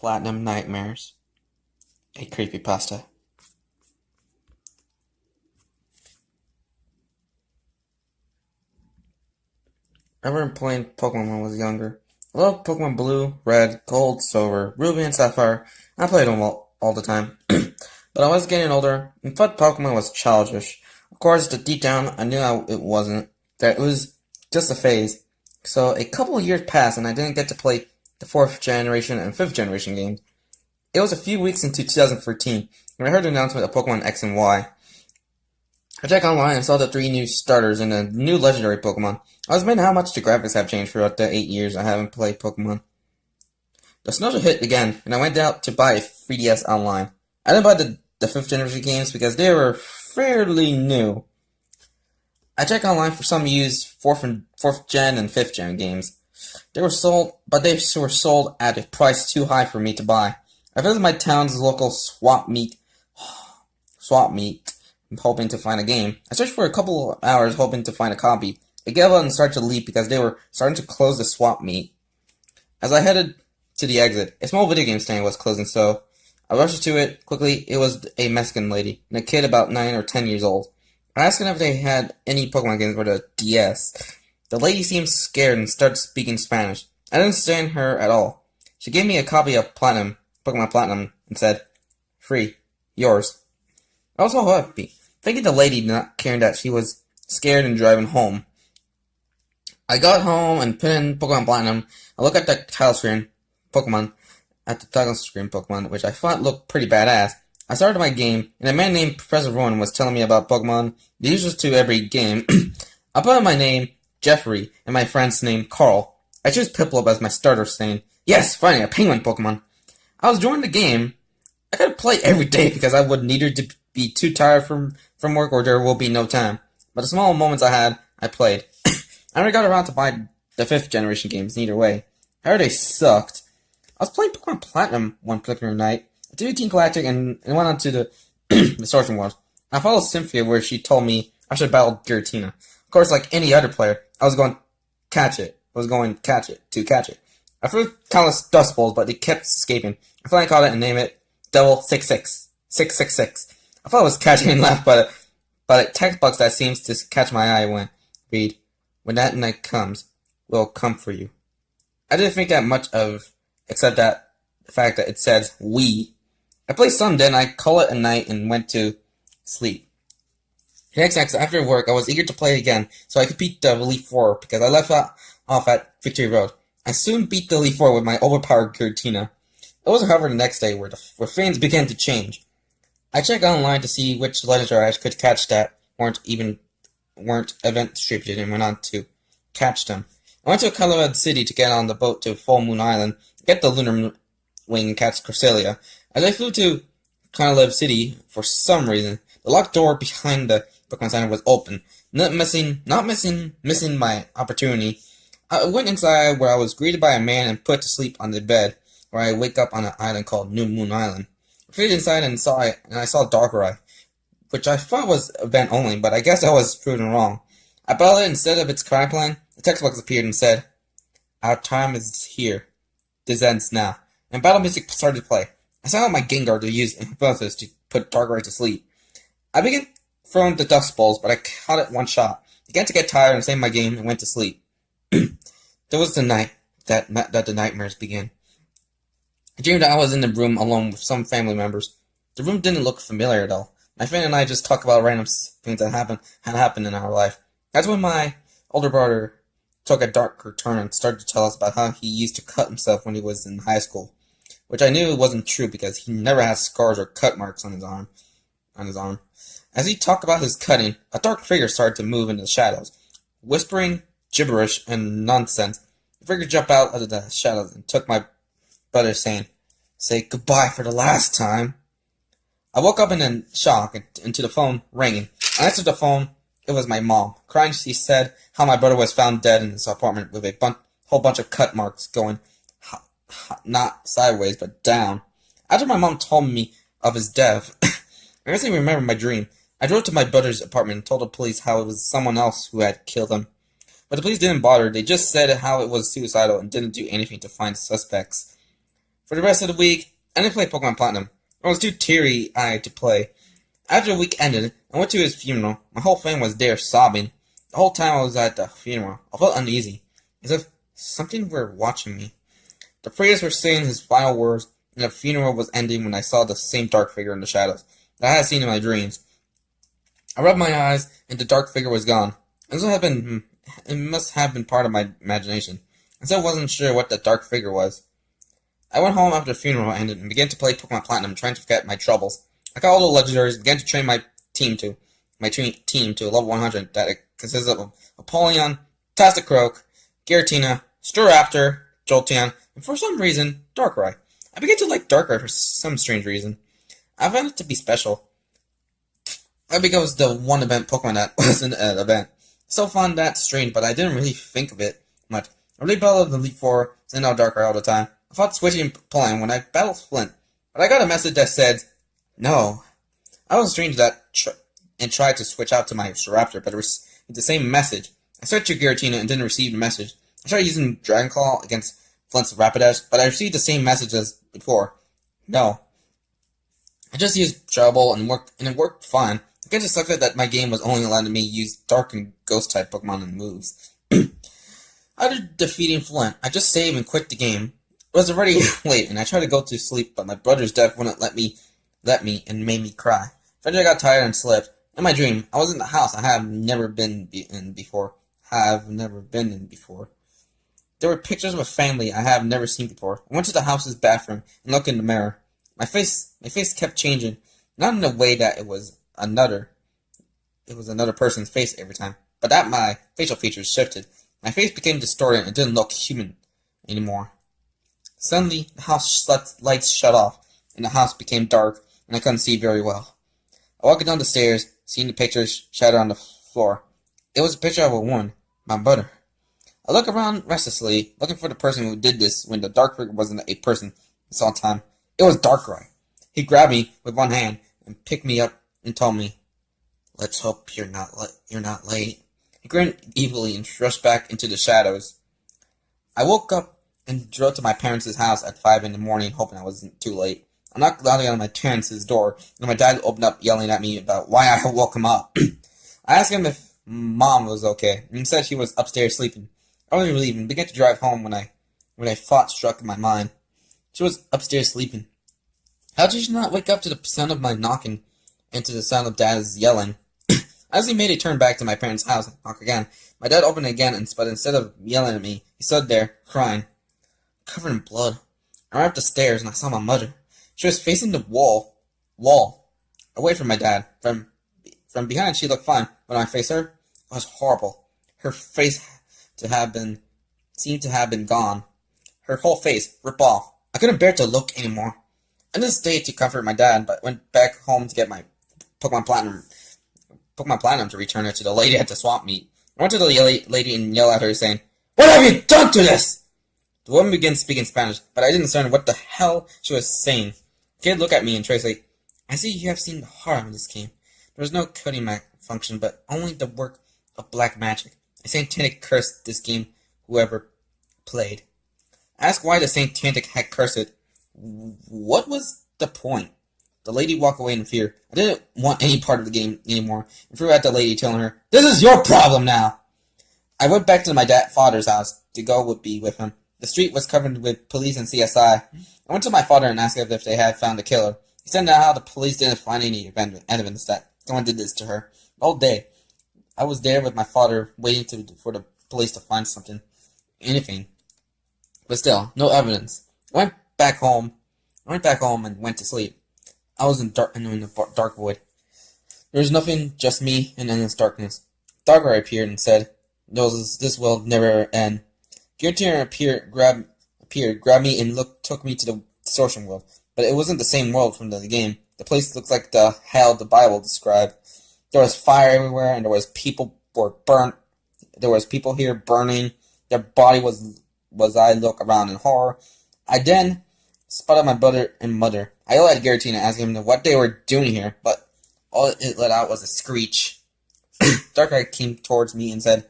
Platinum Nightmares, a creepypasta. I remember playing Pokemon when I was younger. I loved Pokemon Blue, Red, Gold, Silver, Ruby, and Sapphire. I played them all the time. But I was getting older, and thought Pokemon was childish. Of course, deep down, I knew it wasn't. That it was just a phase. So a couple of years passed, and I didn't get to play the 4th generation and 5th generation games. It was a few weeks into 2013 when I heard the announcement of Pokemon X and Y. I checked online and saw the 3 new starters and a new legendary Pokemon. I was amazed how much the graphics have changed throughout the 8 years I haven't played Pokemon. The snow hit again, and I went out to buy a 3DS online. I didn't buy the 5th generation games because they were fairly new. I checked online for some used 4th gen and 5th gen games. They were sold, but they were sold at a price too high for me to buy. I visited my town's local swap meet, hoping to find a game. I searched for a couple of hours hoping to find a copy. I gave up and started to leave because they were starting to close the swap meet. As I headed to the exit, a small video game stand was closing, so I rushed to it quickly. It was a Mexican lady and a kid about 9 or 10 years old. I asked them if they had any Pokemon games for the DS. The lady seemed scared and started speaking Spanish. I didn't understand her at all. She gave me a copy of Pokemon Platinum, and said, "Free. Yours." I was so happy, thinking the lady not caring that she was scared and driving home. I got home and put in Pokemon Platinum. I looked at the title screen Pokemon, which I thought looked pretty badass. I started my game, and a man named Professor Rowan was telling me about Pokemon, the usuals to every game. I put in my name, Jeffrey, and my friend's name, Carl. I chose Piplup as my starter, saying, "Yes, finally, a penguin Pokemon." I was enjoying the game. I could play every day because I would neither to be too tired from work or there will be no time. But the small moments I had, I played. I never got around to buy the 5th generation games neither way. I heard they sucked. I was playing Pokemon Platinum one particular night. I did Team Galactic and went on to the the Sorcery Wars. I followed Cynthia where she told me I should battle Giratina. Of course, like any other player, I was going to catch it. I threw countless dust balls, but they kept escaping. I finally caught it and named it Devil 666. I thought it was catchy and laughed, but a text box that seems to catch my eye went, "Read, when that night comes, we'll come for you." I didn't think that much of, except that the fact that it says "we." I played some, then I called it a night and went to sleep. The next night, after work, I was eager to play again, so I could beat the Elite Four because I left off at Victory Road. I soon beat the Elite Four with my overpowered Giratina. It was, however, the next day where things began to change. I checked online to see which legendary I could catch that weren't event distributed and went on to catch them. I went to Colorado City to get on the boat to Full Moon Island, get the Lunar Wing and catch Cresselia. As I flew to Colorado City, for some reason, the locked door behind the Pokemon Center was open. Not missing my opportunity. I went inside where I was greeted by a man and put to sleep on the bed, where I wake up on an island called New Moon Island. I flew inside and I saw Darkrai, which I thought was event only, but I guess I was proven wrong. I battled it instead of its crack line. The text box appeared and said, "Our time is here. This ends now." And battle music started to play. I sent out my Gengar to use Hypnosis to put Darkrai to sleep. I began throwing the dust balls, but I caught it one shot. I began to get tired and saved my game and went to sleep. There was the night that the nightmares began. I dreamed that I was in the room alone with some family members. The room didn't look familiar at all. My friend and I just talked about random things that had happened in our life. That's when my older brother took a darker turn and started to tell us about how he used to cut himself when he was in high school, which I knew wasn't true because he never had scars or cut marks on his arm. As he talked about his cutting, a dark figure started to move in the shadows, whispering gibberish and nonsense. The figure jumped out of the shadows and took my brother, saying, "Say goodbye for the last time." I woke up in shock and to the phone ringing. I answered the phone. It was my mom. Crying, she said how my brother was found dead in his apartment with a whole bunch of cut marks going not sideways but down. After my mom told me of his death, I instantly remembered my dream. I drove to my brother's apartment and told the police how it was someone else who had killed him. But the police didn't bother. They just said how it was suicidal and didn't do anything to find suspects. For the rest of the week, I didn't play Pokemon Platinum. I was too teary-eyed to play. After the week ended, I went to his funeral. My whole family was there sobbing. The whole time I was at the funeral, I felt uneasy, as if something were watching me. The prayers were saying his final words, and the funeral was ending when I saw the same dark figure in the shadows that I had seen in my dreams. I rubbed my eyes, and the dark figure was gone. It must have been part of my imagination. I still wasn't sure what that dark figure was. I went home after the funeral ended and began to play Pokemon Platinum, trying to forget my troubles. I got all the legendaries, began to train my team to level 100 that it consists of Apollyon, Tasticroak, Giratina, Staraptor, Jolteon, and for some reason, Darkrai. I began to like Darkrai for some strange reason. I found it to be special. I think it was the one event Pokemon that wasn't an event. So found that strange, but I didn't really think of it much. I really battled the Elite Four, send out Darkrai all the time. I thought switching and playing when I battled Flint, but I got a message that said, no. I was strange that and tried to switch out to my Staraptor, but it was the same message. I searched your Giratina and didn't receive the message. I tried using Dragon Claw against Flint's Rapidash, but I received the same message as before. No. I just used Trouble and it worked fine. I guess it sucked that my game was only allowing me to use Dark and Ghost type Pokemon and moves. After defeating Flint, I just saved and quit the game. It was already late, and I tried to go to sleep, but my brother's death wouldn't let me and made me cry. Eventually I got tired and slept. In my dream, I was in the house I have never been in before. There were pictures of a family I have never seen before. I went to the house's bathroom and looked in the mirror. My face kept changing, not in a way that it was another person's face every time, but that my facial features shifted. My face became distorted and didn't look human anymore. Suddenly, the house lights shut off, and the house became dark, and I couldn't see very well. I walked down the stairs, seeing the pictures shattered on the floor. It was a picture of a woman, my mother. I looked around restlessly, looking for the person who did this when the dark figure wasn't a person this all time. It was Darkrai. He grabbed me with one hand and picked me up and told me, "Let's hope you're not late." He grinned evilly and rushed back into the shadows. I woke up and drove to my parents' house at 5 in the morning, hoping I wasn't too late. I knocked loudly on my parents' door, and my dad opened up, yelling at me about why I woke him up. I asked him if Mom was okay, and he said she was upstairs sleeping. I wasn't relieved and began to drive home when a thought struck in my mind. She was upstairs sleeping. How did she not wake up to the sound of my knocking and to the sound of Dad's yelling? As he made a turn back to my parents' house and knocked again, my dad opened it again, but instead of yelling at me, he stood there, crying, covered in blood. I ran up the stairs and I saw my mother. She was facing the wall, away from my dad. From behind, she looked fine, but when I faced her, it was horrible. Her face seemed to have been gone. Her whole face ripped off. I couldn't bear to look anymore. I didn't stay to comfort my dad, but went back home to get my Pokemon Platinum to return it to the lady at the swap meet. I went to the lady and yelled at her, saying, "What have you done to this?" The woman began speaking Spanish, but I didn't discern what the hell she was saying. The kid looked at me and translated, "I see you have seen the harm in this game. There was no coding function, but only the work of black magic. A satanic curse this game, whoever played." I asked why the satanic had cursed it. What was the point? The lady walked away in fear. I didn't want any part of the game anymore, and threw at the lady, telling her, "This is your problem now!" I went back to my father's house to go be with him. The street was covered with police and CSI. I went to my father and asked if they had found the killer. He said how the police didn't find any evidence that someone did this to her. All day, I was there with my father, waiting for the police to find something, anything. But still, no evidence. I went back home and went to sleep. I was in the dark void. There was nothing, just me and endless darkness. Darkrai appeared and said, "This will never end." Giratina appeared, grabbed me, and took me to the distortion world. But it wasn't the same world from the game. The place looked like the hell the Bible described. There was fire everywhere, and there was people burnt. There was people here burning. Their body was I look around in horror. I then spotted my brother and mother. I yelled at Giratina, asking them what they were doing here, but all it let out was a screech. Darkrai came towards me and said,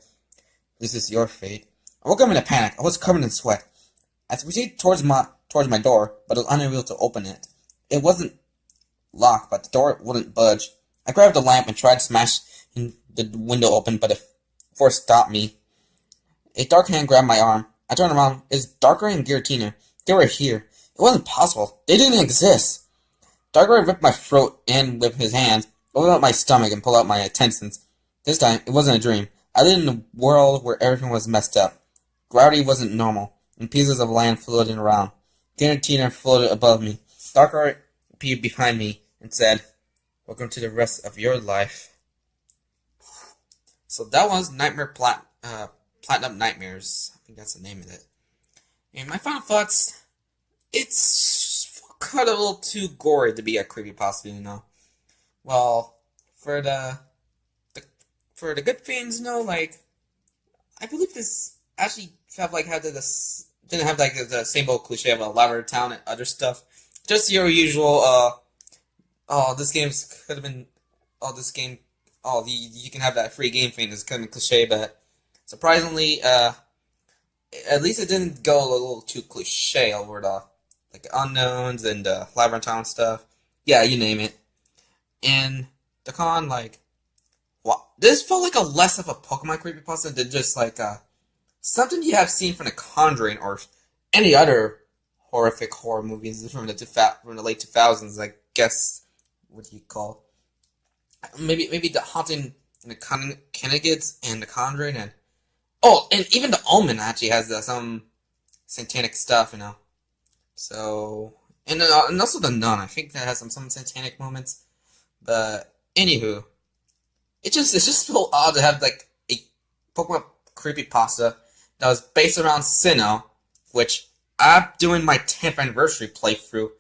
"This is your fate." I woke up in a panic. I was covered in sweat. As we proceeded towards towards my door, but I was unable to open it. It wasn't locked, but the door wouldn't budge. I grabbed a lamp and tried to smash the window open, but a force stopped me. A dark hand grabbed my arm. I turned around. It was Darkrai and Giratina. They were here. It wasn't possible. They didn't exist. Darkrai ripped my throat in with his hands, opened up my stomach, and pulled out my intestines. This time, it wasn't a dream. I lived in a world where everything was messed up. Gravity wasn't normal, and pieces of land floated around. Giratina floated above me. Darkrai appeared behind me and said, "Welcome to the rest of your life." So that was Platinum Nightmares. I think that's the name of it. And my final thoughts, it's kind of a little too gory to be a creepypasta, you know. Well, for the good fans, you know, like, I believe this actually didn't have like the same old cliche of a lavender town and other stuff. Just your usual, this game's could have been, you can have that free game thing is kind of cliche, but surprisingly, at least it didn't go a little too cliche over the like unknowns and lavender town stuff. Yeah, you name it. And the con, like, this felt like a less of a Pokemon creepypasta than just like something you have seen from The Conjuring or any other horrific horror movies from the late 2000s. I guess what do you call maybe the Haunting and the Kennegids and The Conjuring and even The Omen actually has some satanic stuff, you know. So and also The Nun, I think that has some satanic moments. But anywho, it's just so odd to have like a Pokemon creepypasta that was based around Sinnoh, which I'm doing my 10th anniversary playthrough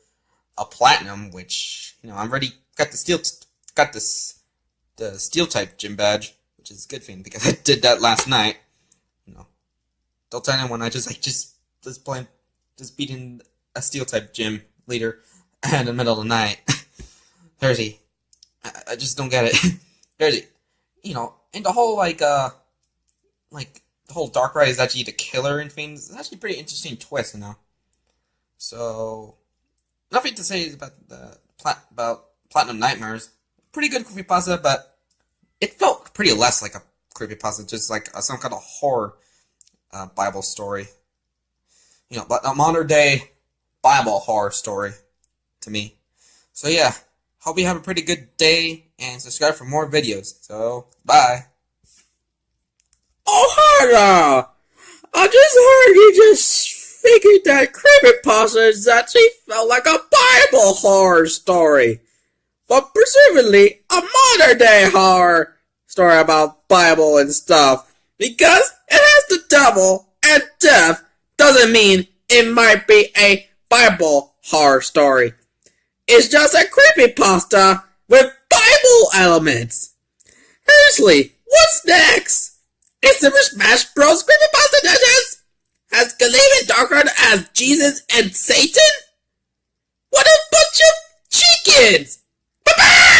of Platinum, which, you know, I'm already got the steel type gym badge, which is a good thing because I did that last night. You know, don't tell anyone. I just beating a steel type gym leader in the middle of the night. There's he. I just don't get it. There's he. You know, and the whole the whole Darkrai is actually the killer and things. It's actually a pretty interesting twist, you know. So nothing to say about about Platinum Nightmares. Pretty good creepypasta, but it felt pretty less like a creepypasta, just like some kind of horror Bible story. You know, but a modern day Bible horror story to me. So yeah, hope you have a pretty good day and subscribe for more videos. So bye. Oh, hi there! I just heard you just figured that creepypasta actually felt like a Bible horror story. But presumably a modern day horror story about Bible and stuff. Because it has the devil and death doesn't mean it might be a Bible horror story. It's just a creepypasta with Bible elements. Seriously, what's next? Is Super Smash Bros. Creepypasta Dungeons? Has Galeem Darkrai as Jesus and Satan? What a bunch of chickens! Bye-bye!